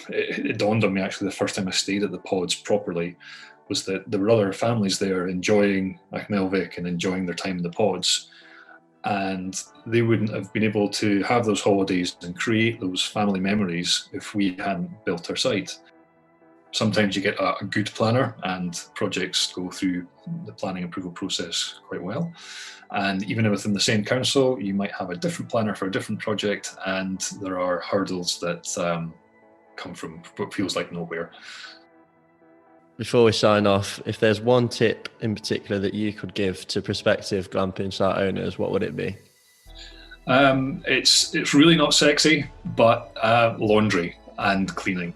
it dawned on me actually the first time I stayed at the pods properly was that there were other families there enjoying Achmelvik and enjoying their time in the pods. And they wouldn't have been able to have those holidays and create those family memories if we hadn't built our site. Sometimes you get a good planner and projects go through the planning approval process quite well. And even within the same council, you might have a different planner for a different project, and there are hurdles that come from what feels like nowhere. Before we sign off, if there's one tip in particular that you could give to prospective glamping site owners, what would it be? It's really not sexy, but laundry and cleaning.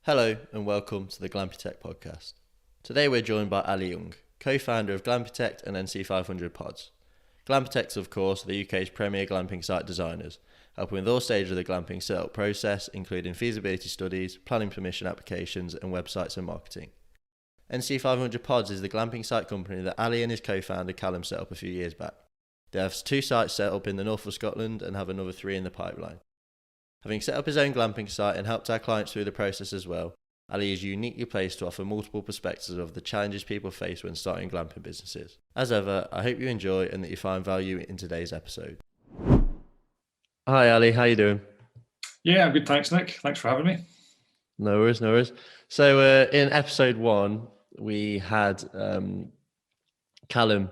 Hello and welcome to the Glampitech podcast. Today we're joined by Ali Young, co-founder of Glampitech and NC500 Pods. Glampitech, of course, are the UK's premier glamping site designers, helping with all stages of the glamping setup process, including feasibility studies, planning permission applications and websites and marketing. NC500 Pods is the glamping site company that Ali and his co-founder Callum set up a few years back. They have 2 sites set up in the north of Scotland and have another 3 in the pipeline. Having set up his own glamping site and helped our clients through the process as well, Ali is uniquely placed to offer multiple perspectives of the challenges people face when starting glamping businesses. As ever, I hope you enjoy and that you find value in today's episode. Hi Ali, how you doing? Yeah, I'm good, thanks Nick. Thanks for having me. No worries. So in episode 1, we had Callum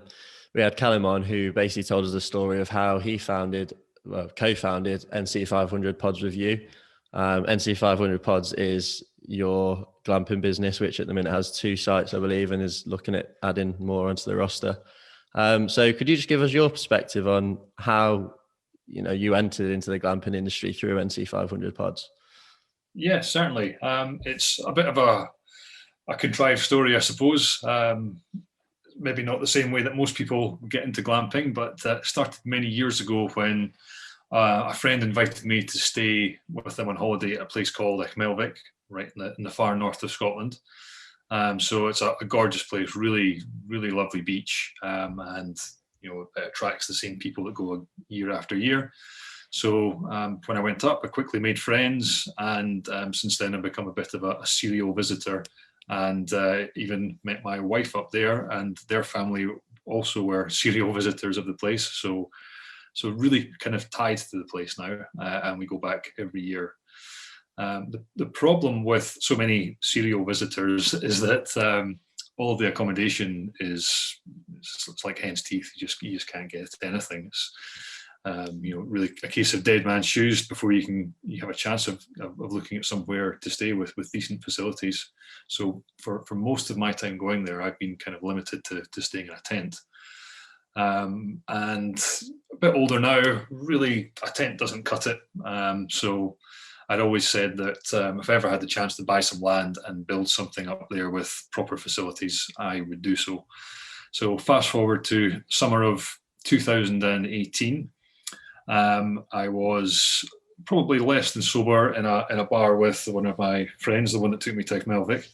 on, who basically told us the story of how he co-founded NC500 Pods with you. NC500 Pods is your glamping business, which at the minute has 2 sites, I believe, and is looking at adding more onto the roster. So could you just give us your perspective on how you entered into the glamping industry through NC500 Pods? Yeah, certainly. It's a bit of a contrived story, I suppose. Maybe not the same way that most people get into glamping, but it started many years ago when a friend invited me to stay with them on holiday at a place called Achmelvik, right in the far north of Scotland. So it's a gorgeous place, really, really lovely beach, and it attracts the same people that go year after year. So when I went up, I quickly made friends, and since then I've become a bit of a serial visitor, and even met my wife up there, and their family also were serial visitors of the place. So really kind of tied to the place now, and we go back every year. The problem with so many serial visitors is that all of the accommodation it's like hen's teeth. You just can't get anything. It's really a case of dead man's shoes before you have a chance of looking at somewhere to stay with decent facilities. So for most of my time going there, I've been kind of limited to staying in a tent. And a bit older now, really a tent doesn't cut it. So I'd always said that if I ever had the chance to buy some land and build something up there with proper facilities, I would do so. So fast forward to summer of 2018. I was probably less than sober in a bar with one of my friends, the one that took me to Achmelvik,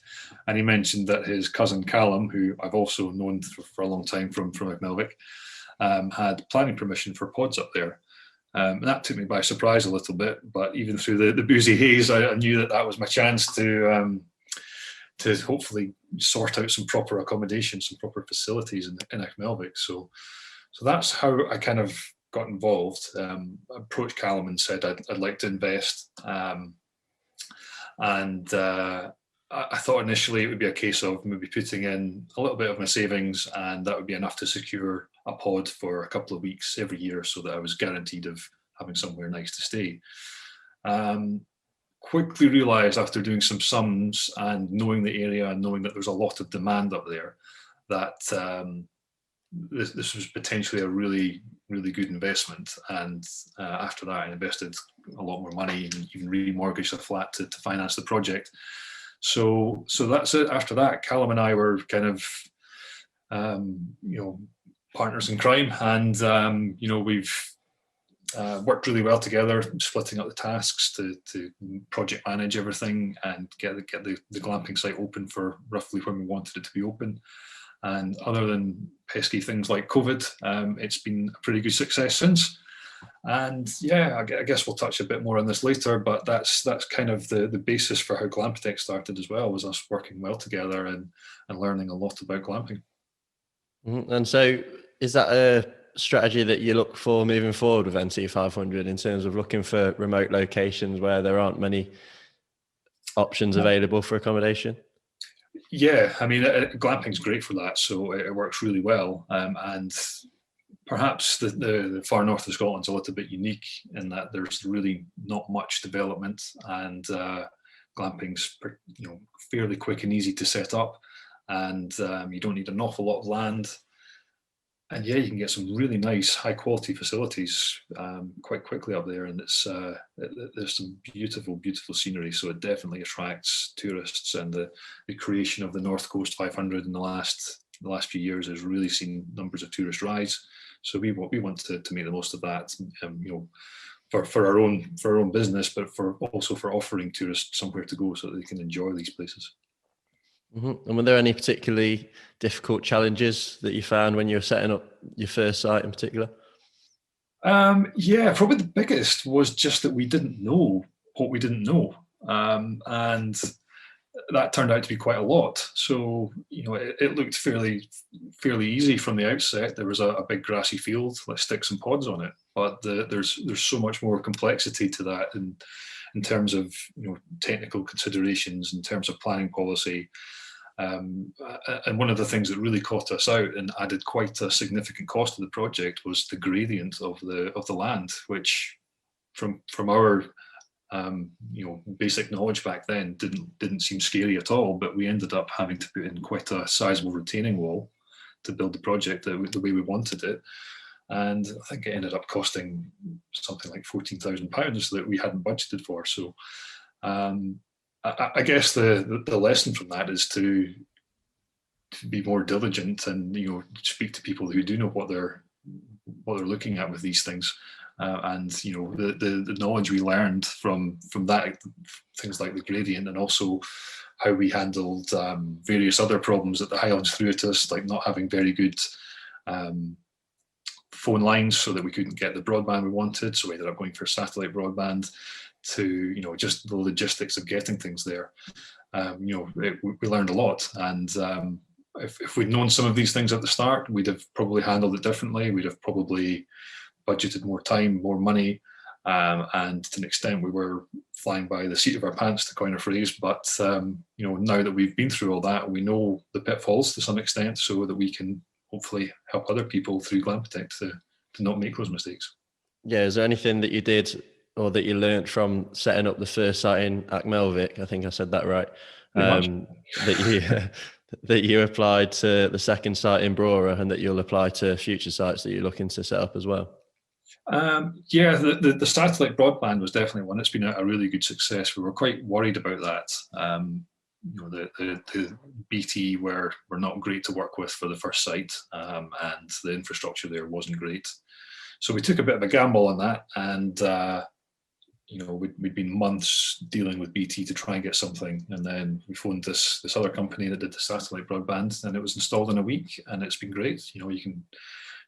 and he mentioned that his cousin Callum, who I've also known for a long time from Achmelvik, had planning permission for pods up there. And that took me by surprise a little bit, but even through the boozy haze, I knew that was my chance to hopefully sort out some proper accommodation, some proper facilities in Achmelvik. So that's how I kind of got involved. I approached Callum and said I'd like to invest, and I thought initially it would be a case of maybe putting in a little bit of my savings, and that would be enough to secure a pod for a couple of weeks every year, so that I was guaranteed of having somewhere nice to stay. Quickly realised after doing some sums and knowing the area and knowing that there's a lot of demand up there, that this was potentially a really, really good investment. And after that, I invested a lot more money and even remortgaged the flat to finance the project. So that's it. After that, Callum and I were kind of, partners in crime, and we've worked really well together, splitting up the tasks to project manage everything and get the glamping site open for roughly when we wanted it to be open. And other than pesky things like COVID, it's been a pretty good success since. And yeah, I guess we'll touch a bit more on this later, but that's kind of the basis for how Glamptech started as well, was us working well together and learning a lot about glamping. And so is that a strategy that you look for moving forward with NC500 in terms of looking for remote locations where there aren't many options available for accommodation? Yeah, I mean, glamping's great for that, so it works really well. And perhaps the far north of Scotland's a little bit unique in that there's really not much development, and glamping's fairly quick and easy to set up, and you don't need an awful lot of land. And yeah, you can get some really nice, high quality facilities quite quickly up there, and there's some beautiful, beautiful scenery. So it definitely attracts tourists, and the creation of the North Coast 500 in the last few years has really seen numbers of tourists rise. So we want to make the most of that, for our own business, but also for offering tourists somewhere to go so that they can enjoy these places. Mm-hmm. And were there any particularly difficult challenges that you found when you were setting up your first site in particular? Yeah, probably the biggest was just that we didn't know what we didn't know. And that turned out to be quite a lot. So, it looked fairly easy from the outset. There was a big grassy field, let's stick some pods on it. But there's so much more complexity to that in terms of technical considerations, in terms of planning policy. And one of the things that really caught us out and added quite a significant cost to the project was the gradient of the land, which from our basic knowledge back then didn't seem scary at all. But we ended up having to put in quite a sizable retaining wall to build the project the way we wanted it. And I think it ended up costing something like £14,000 that we hadn't budgeted for. So I guess the lesson from that is to be more diligent and speak to people who do know what they're looking at with these things. And the knowledge we learned from that, things like the gradient, and also how we handled various other problems that the Highlands threw at us, like not having very good phone lines, so that we couldn't get the broadband we wanted. So we ended up going for satellite broadband, to just the logistics of getting things there. We learned a lot, and if we'd known some of these things at the start, we'd have probably handled it differently. We'd have probably budgeted more time, more money, and to an extent we were flying by the seat of our pants, to coin a phrase. But now that we've been through all that, we know the pitfalls to some extent, so that we can hopefully help other people through Glamptech to not make those mistakes. Yeah, is there anything that you did or that you learned from setting up the first site in Achmelvik, I think I said that right, that you applied to the second site in Brora, and that you'll apply to future sites that you're looking to set up as well? Yeah, the satellite broadband was definitely one. It's been a really good success. We were quite worried about that. The BT were not great to work with for the first site, and the infrastructure there wasn't great. So we took a bit of a gamble on that, and we'd been months dealing with BT to try and get something, and then we phoned this other company that did the satellite broadband, and it was installed in a week, and it's been great. You can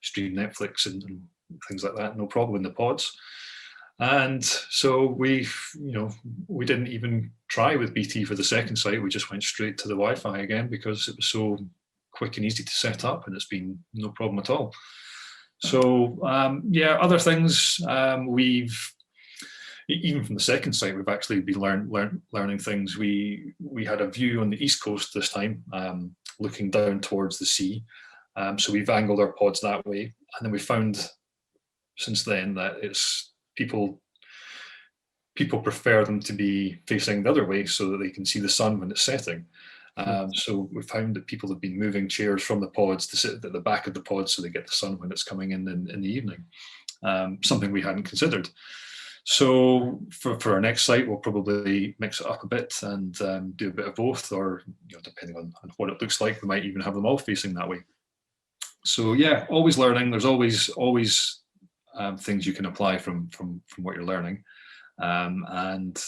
stream Netflix and things like that, no problem in the pods. And so we didn't even try with BT for the second site. We just went straight to the Wi-Fi again, because it was so quick and easy to set up, and it's been no problem at all. So other things, even from the second site, we've actually been learning things. We had a view on the east coast this time, looking down towards the sea. So we've angled our pods that way, and then we found since then that it's people prefer them to be facing the other way, so that they can see the sun when it's setting. So we found that people have been moving chairs from the pods to sit at the back of the pods, so they get the sun when it's coming in the evening. Something we hadn't considered. So for our next site, we'll probably mix it up a bit and do a bit of both, or depending on what it looks like, we might even have them all facing that way. So yeah, always learning. There's always things you can apply from what you're learning, and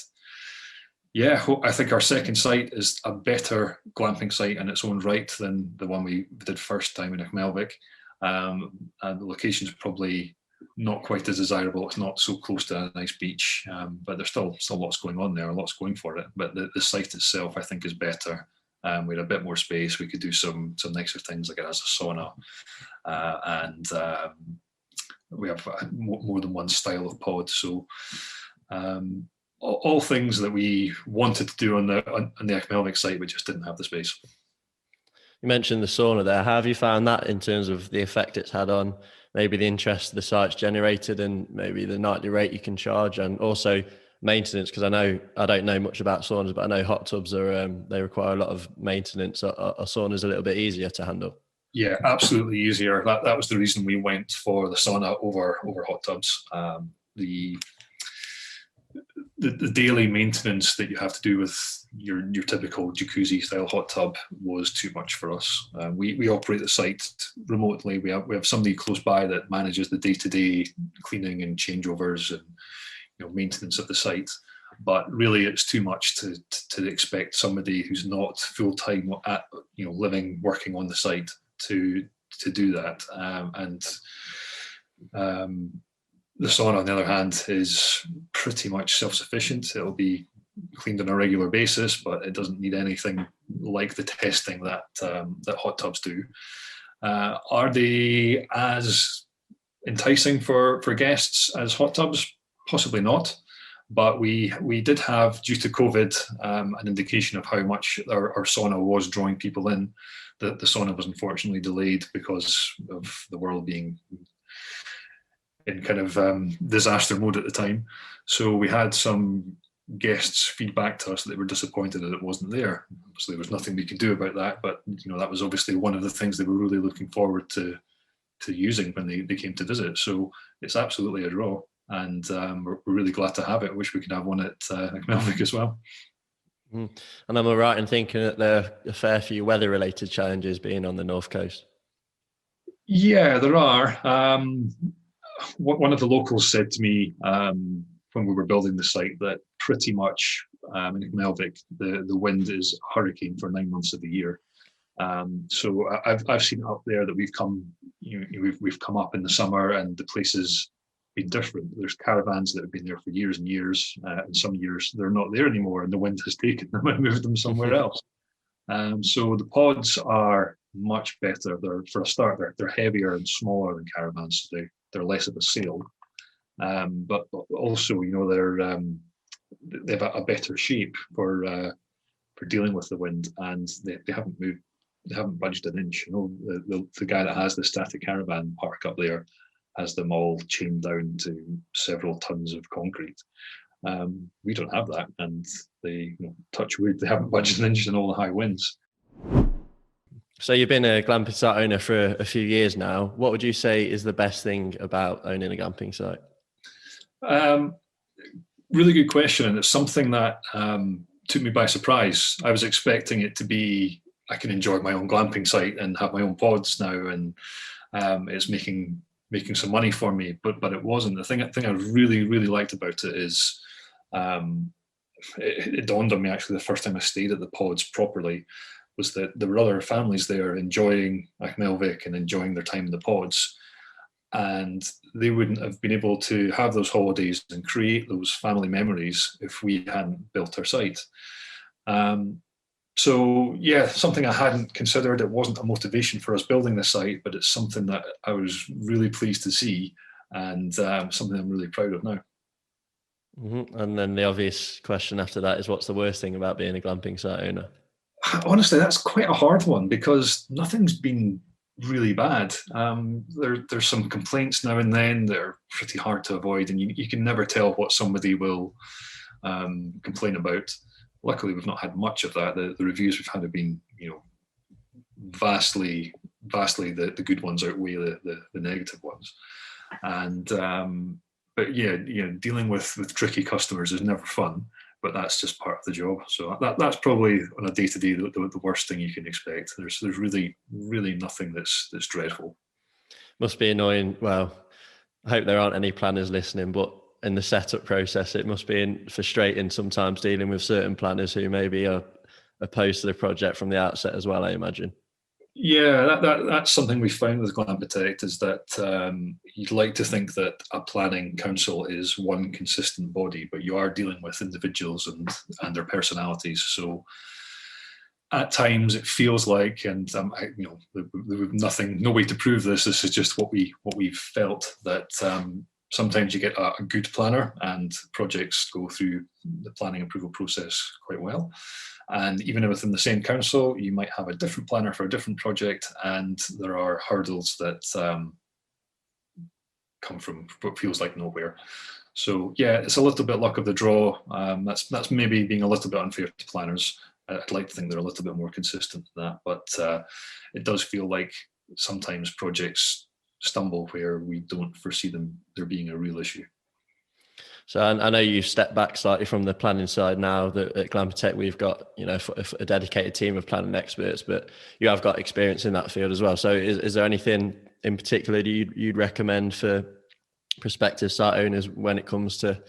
Yeah, I think our second site is a better glamping site in its own right than the one we did first time in Achmelvik. And the location is probably not quite as desirable. It's not so close to a nice beach, but there's still lots going on there, lots going for it. But the site itself, I think, is better. We had a bit more space. We could do some nicer things, like it has a sauna, and we have more than one style of pod. So all things that we wanted to do on the Achmelvik site, we just didn't have the space. You mentioned the sauna there. How have you found that in terms of the effect it's had on maybe the interest the site's generated and maybe the nightly rate you can charge, and also maintenance? Because I don't know much about saunas, but I know hot tubs are they require a lot of maintenance. A sauna's a little bit easier to handle. Yeah, absolutely easier. That was the reason we went for the sauna over hot tubs. The daily maintenance that you have to do with your typical jacuzzi style hot tub was too much for us. We operate the site remotely. We have somebody close by that manages the day-to-day cleaning and changeovers and maintenance of the site. But really, it's too much to expect somebody who's not full time at living working on the site to do that. The sauna, on the other hand, is pretty much self-sufficient. It'll be cleaned on a regular basis, but it doesn't need anything like the testing that hot tubs do. Are they as enticing for guests as hot tubs? Possibly not. But we did have, due to COVID, an indication of how much our sauna was drawing people in. The sauna was unfortunately delayed because of the world being in kind of disaster mode at the time. So we had some guests feedback to us that they were disappointed that it wasn't there. So there was nothing we could do about that, but that was obviously one of the things they were really looking forward to using when they came to visit. So it's absolutely a draw, and we're really glad to have it. I wish we could have one at Achmelvik as well. And am I right in thinking that there are a fair few weather-related challenges being on the North Coast? Yeah, there are. One of the locals said to me when we were building the site that pretty much in Achmelvik the wind is a hurricane for 9 months of the year. So I've seen up there that we've come up in the summer and the place has been different. There's caravans that have been there for years and years, and some years they're not there anymore, and the wind has taken them and moved them somewhere else. So the pods are much better. For a start, they're heavier and smaller than caravans. So they're less of a sail, but also they have a better shape for dealing with the wind, and they haven't moved. They haven't budged an inch. The guy that has the static caravan park up there has them all chained down to several tons of concrete. We don't have that, and they touch wood. They haven't budged an inch in all the high winds. So you've been a glamping site owner for a few years now. What would you say is the best thing about owning a glamping site? Really good question, and it's something that took me by surprise. I was expecting it to be, I can enjoy my own glamping site and have my own pods now, and it's making some money for me, but it wasn't. The thing I really liked about it is it dawned on me actually the first time I stayed at the pods properly, was that there were other families there enjoying Achmelvik and enjoying their time in the pods, and they wouldn't have been able to have those holidays and create those family memories if we hadn't built our site. So yeah, something I hadn't considered. It wasn't a motivation for us building the site, but it's something that I was really pleased to see, and something I'm really proud of now. Mm-hmm. And then the obvious question after that is, what's the worst thing about being a glamping site owner? Honestly, that's quite a hard one, because nothing's been really bad. There's some complaints now and then that are pretty hard to avoid, and you can never tell what somebody will complain about. Luckily, we've not had much of that. The reviews we've had have been, vastly the good ones outweigh the negative ones. And but yeah, dealing with tricky customers is never fun, but that's just part of the job. So that's probably on a day-to-day the worst thing you can expect. There's really nothing that's dreadful. Must be annoying. Well, I hope there aren't any planners listening, but in the setup process. It must be frustrating sometimes dealing with certain planners who maybe are opposed to the project from the outset as well, I imagine. Yeah, that's something we found with Glam Protect, is that you'd like to think that a planning council is one consistent body, but you are dealing with individuals and their personalities. So at times it feels like, and we've no way to prove this. This is just what we've felt, that sometimes you get a good planner and projects go through the planning approval process quite well. And even within the same council, you might have a different planner for a different project, and there are hurdles that come from what feels like nowhere. So yeah, it's a little bit luck of the draw. That's maybe being a little bit unfair to planners. I'd like to think they're a little bit more consistent than that, but it does feel like sometimes projects stumble where we don't foresee there being a real issue. So I know you've stepped back slightly from the planning side now. That at Glam Protect we've got a dedicated team of planning experts, but you have got experience in that field as well. So is there anything in particular that you'd recommend for prospective site owners when it comes to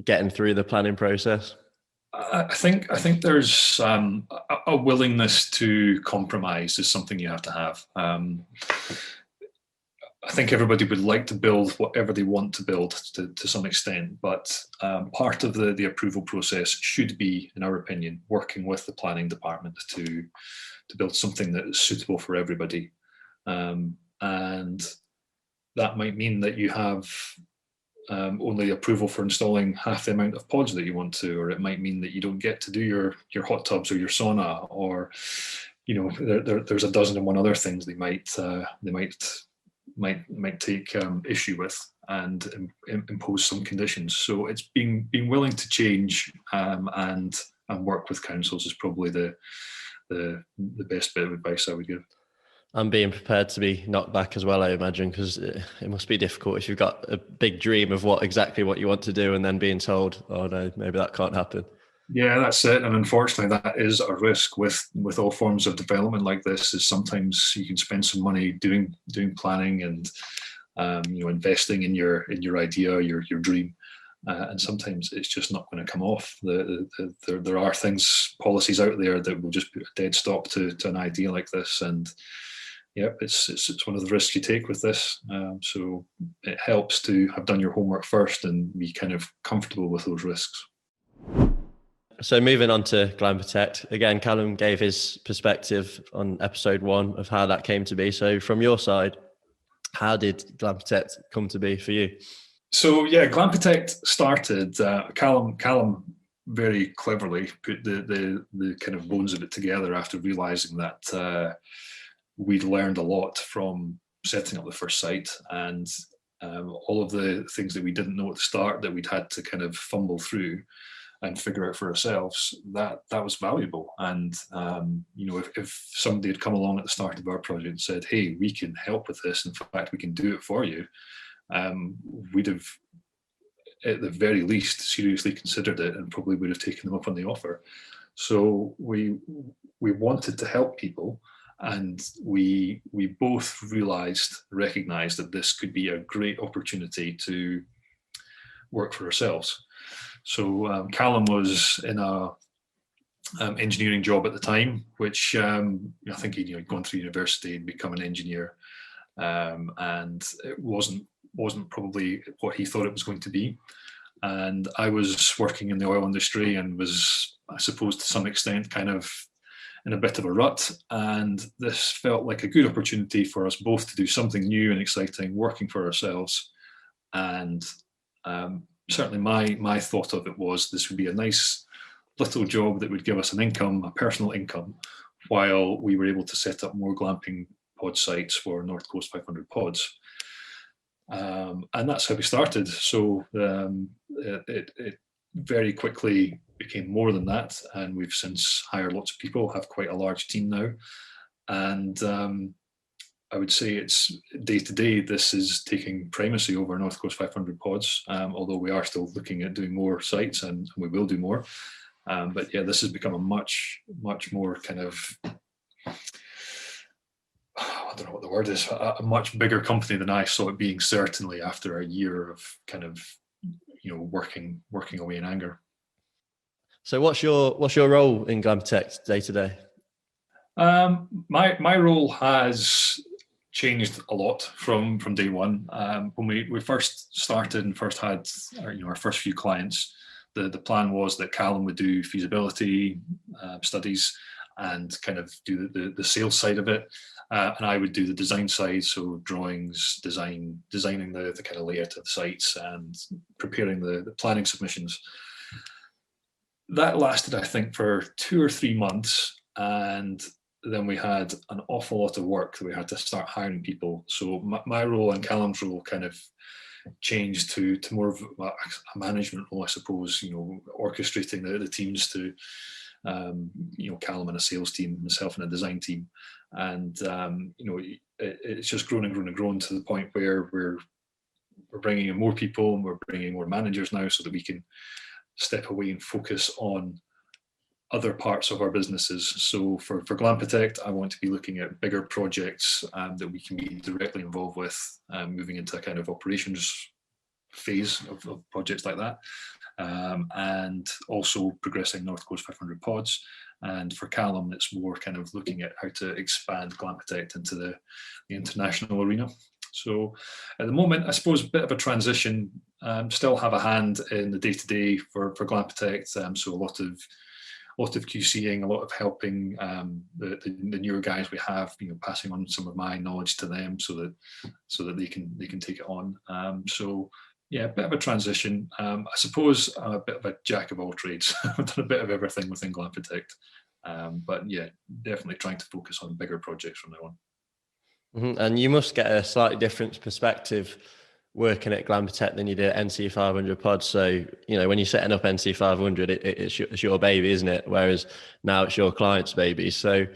getting through the planning process? I think there's a willingness to compromise is something you have to have. I think everybody would like to build whatever they want to build to some extent, but part of the approval process should be, in our opinion, working with the planning department to build something that is suitable for everybody. And that might mean that you have only approval for installing half the amount of pods that you want to, or it might mean that you don't get to do your hot tubs or your sauna, or there's a dozen and one other things they might take issue with and impose some conditions. So it's being willing to change and work with councils is probably the best bit of advice I would give. And being prepared to be knocked back as well, I imagine, because it must be difficult if you've got a big dream of exactly what you want to do and then being told, oh no, maybe that can't happen. Yeah, that's it. And unfortunately, that is a risk with all forms of development like this. Is sometimes you can spend some money doing planning and investing in your idea, your dream, and sometimes it's just not going to come off. There are policies out there that will just put a dead stop to an idea like this, and yep, it's one of the risks you take with this. So it helps to have done your homework first and be kind of comfortable with those risks. So moving on to Glam Protect, again, Callum gave his perspective on episode 1 of how that came to be. So from your side, how did Glam Protect come to be for you? So yeah, Glam Protect started, Callum very cleverly put the kind of bones of it together after realizing that we'd learned a lot from setting up the first site, and all of the things that we didn't know at the start that we'd had to kind of fumble through and figure out for ourselves, that was valuable. And if somebody had come along at the start of our project and said, hey, we can help with this, in fact we can do it for you, we'd have at the very least seriously considered it and probably would have taken them up on the offer. So we wanted to help people, and we both recognized that this could be a great opportunity to work for ourselves. So Callum was in a engineering job at the time, which I think he'd gone through university and become an engineer, and it wasn't probably what he thought it was going to be. And I was working in the oil industry and was, I suppose, to some extent kind of in a bit of a rut, and this felt like a good opportunity for us both to do something new and exciting, working for ourselves. And certainly my thought of it was this would be a nice little job that would give us an income, a personal income, while we were able to set up more glamping pod sites for North Coast 500 pods. And that's how we started. So it very quickly became more than that, and we've since hired lots of people, have quite a large team now. And I would say it's day to day, this is taking primacy over North Coast 500 pods, although we are still looking at doing more sites, and we will do more. But yeah, this has become a much more kind of, I don't know what the word is, a much bigger company than I saw it being, certainly after a year of kind of, working away in anger. So what's your role in Glamtech day to day? My role has changed a lot from day one. When we first started and first had our first few clients, the plan was that Callum would do feasibility studies and kind of do the sales side of it, and I would do the design side, so drawings, designing the kind of layout of the sites and preparing the planning submissions. That lasted, I think, for 2 or 3 months, and then we had an awful lot of work that we had to start hiring people. So my role and Callum's role kind of changed to more of a management role, I suppose, orchestrating the teams to, Callum and a sales team, myself and a design team. And, it's just grown and grown and grown to the point where we're bringing in more people and we're bringing in more managers now so that we can step away and focus on other parts of our businesses. So for Glamprotect, I want to be looking at bigger projects that we can be directly involved with, moving into a kind of operations phase of projects like that, and also progressing North Coast 500 pods. And for Callum, it's more kind of looking at how to expand Glamprotect into the international arena. So at the moment, I suppose a bit of a transition, still have a hand in the day-to-day for Glamprotect, so a lot of QCing, a lot of helping the newer guys we have, passing on some of my knowledge to them so that they can take it on. So yeah, a bit of a transition. I suppose I'm a bit of a jack of all trades. I've done a bit of everything within Glamprotect, but yeah, definitely trying to focus on bigger projects from now on. Mm-hmm. And you must get a slightly different perspective working at Glamprotect than you did at NC500 Pods. So, when you're setting up NC500, it's your baby, isn't it? Whereas now it's your client's baby. So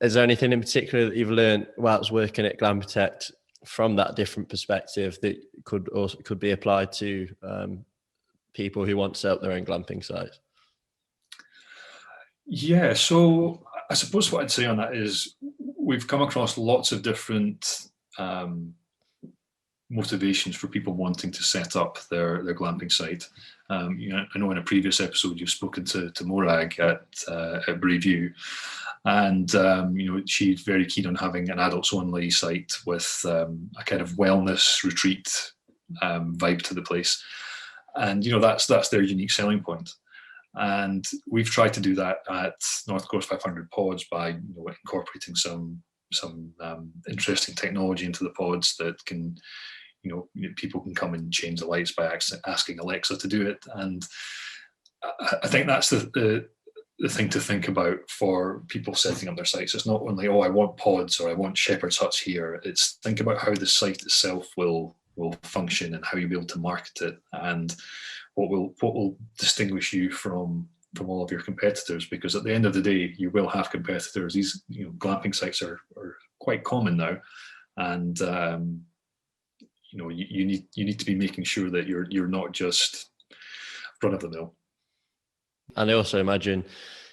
is there anything in particular that you've learned whilst working at Glamprotect from that different perspective that could be applied to people who want to set up their own glamping sites? Yeah, so I suppose what I'd say on that is we've come across lots of different motivations for people wanting to set up their glamping site. I know in a previous episode you've spoken to Morag at Brayview, and she's very keen on having an adults only site with a kind of wellness retreat vibe to the place, and that's their unique selling point. And we've tried to do that at North Coast 500 Pods by incorporating some interesting technology into the pods that can, people can come and change the lights by asking Alexa to do it. And I think that's the thing to think about for people setting up their sites. It's not only, I want pods or I want shepherd's huts here. It's think about how the site itself will function and how you'll be able to market it, and what will distinguish you from all of your competitors. Because at the end of the day, you will have competitors. These glamping sites are quite common now, and you need to be making sure that you're not just run of the mill. And I also imagine,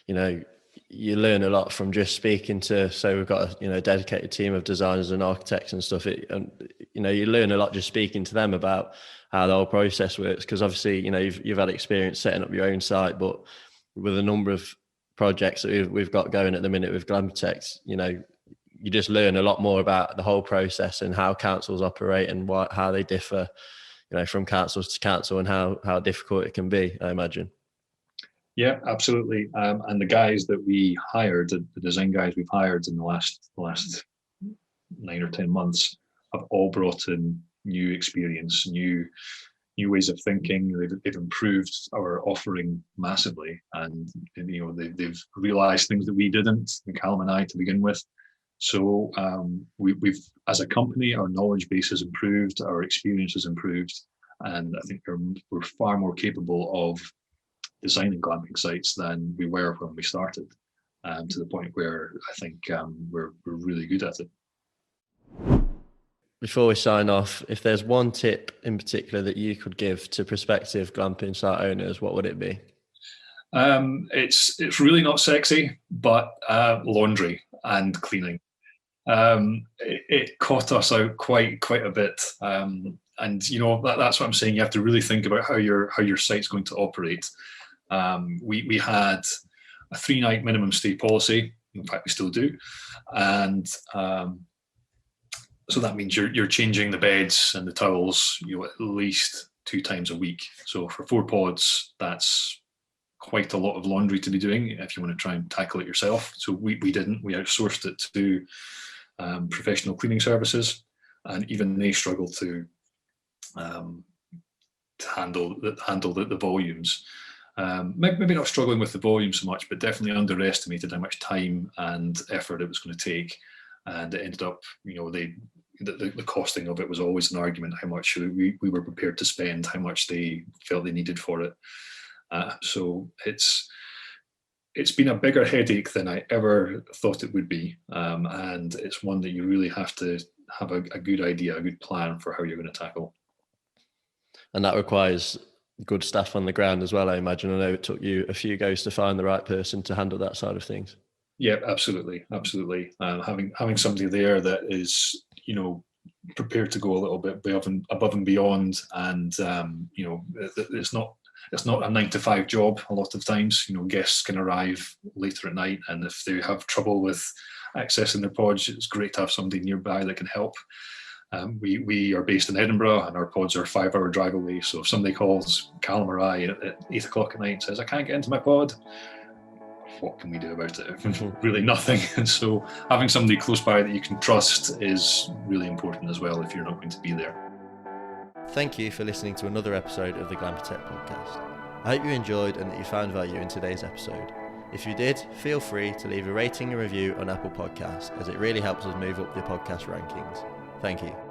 you learn a lot from just speaking to, so we've got a dedicated team of designers and architects and stuff. You learn a lot just speaking to them about how the whole process works. Because obviously, you've had experience setting up your own site, but with a number of projects that we've got going at the minute with Glamprotect, you just learn a lot more about the whole process and how councils operate and how they differ, from councils to council, and how difficult it can be, I imagine. Yeah, absolutely. And the guys that we hired, the design guys we've hired in the last 9 or 10 months, have all brought in new experience, new ways of thinking. They've improved our offering massively, and they've realised things that we didn't, and Callum and I, to begin with. So we've, as a company, our knowledge base has improved, our experience has improved, and I think we're far more capable of designing glamping sites than we were when we started, to the point where I think we're really good at it. Before we sign off, if there's one tip in particular that you could give to prospective glamping site owners, what would it be? It's really not sexy, but laundry and cleaning. it caught us out quite a bit. And that's what I'm saying. You have to really think about how your site's going to operate. We had a 3-night minimum stay policy. In fact, we still do, and so that means you're changing the beds and the towels, at least 2 times a week. So for 4 pods, that's quite a lot of laundry to be doing if you want to try and tackle it yourself. So we didn't. We outsourced it to professional cleaning services, and even they struggle to handle the volumes. Maybe not struggling with the volume so much, but definitely underestimated how much time and effort it was going to take, and it ended up, the costing of it was always an argument. How much we were prepared to spend, how much they felt they needed for it. So it's been a bigger headache than I ever thought it would be, and it's one that you really have to have a good idea, a good plan for how you're going to tackle. And that requires good staff on the ground as well, I imagine. I know it took you a few goes to find the right person to handle that side of things. Yeah, absolutely. Having somebody there that is, prepared to go a little bit above and beyond, and it's not a 9-to-5 job. A lot of times, guests can arrive later at night, and if they have trouble with accessing their pods, it's great to have somebody nearby that can help. We are based in Edinburgh, and our pods are a 5-hour drive away. So if somebody calls Callum or I at 8 o'clock at night and says, I can't get into my pod, what can we do about it? Really nothing. And so having somebody close by that you can trust is really important as well if you're not going to be there. Thank you for listening to another episode of the Glampy Tech podcast. I hope you enjoyed and that you found value in today's episode. If you did, feel free to leave a rating and review on Apple Podcasts, as it really helps us move up the podcast rankings. Thank you.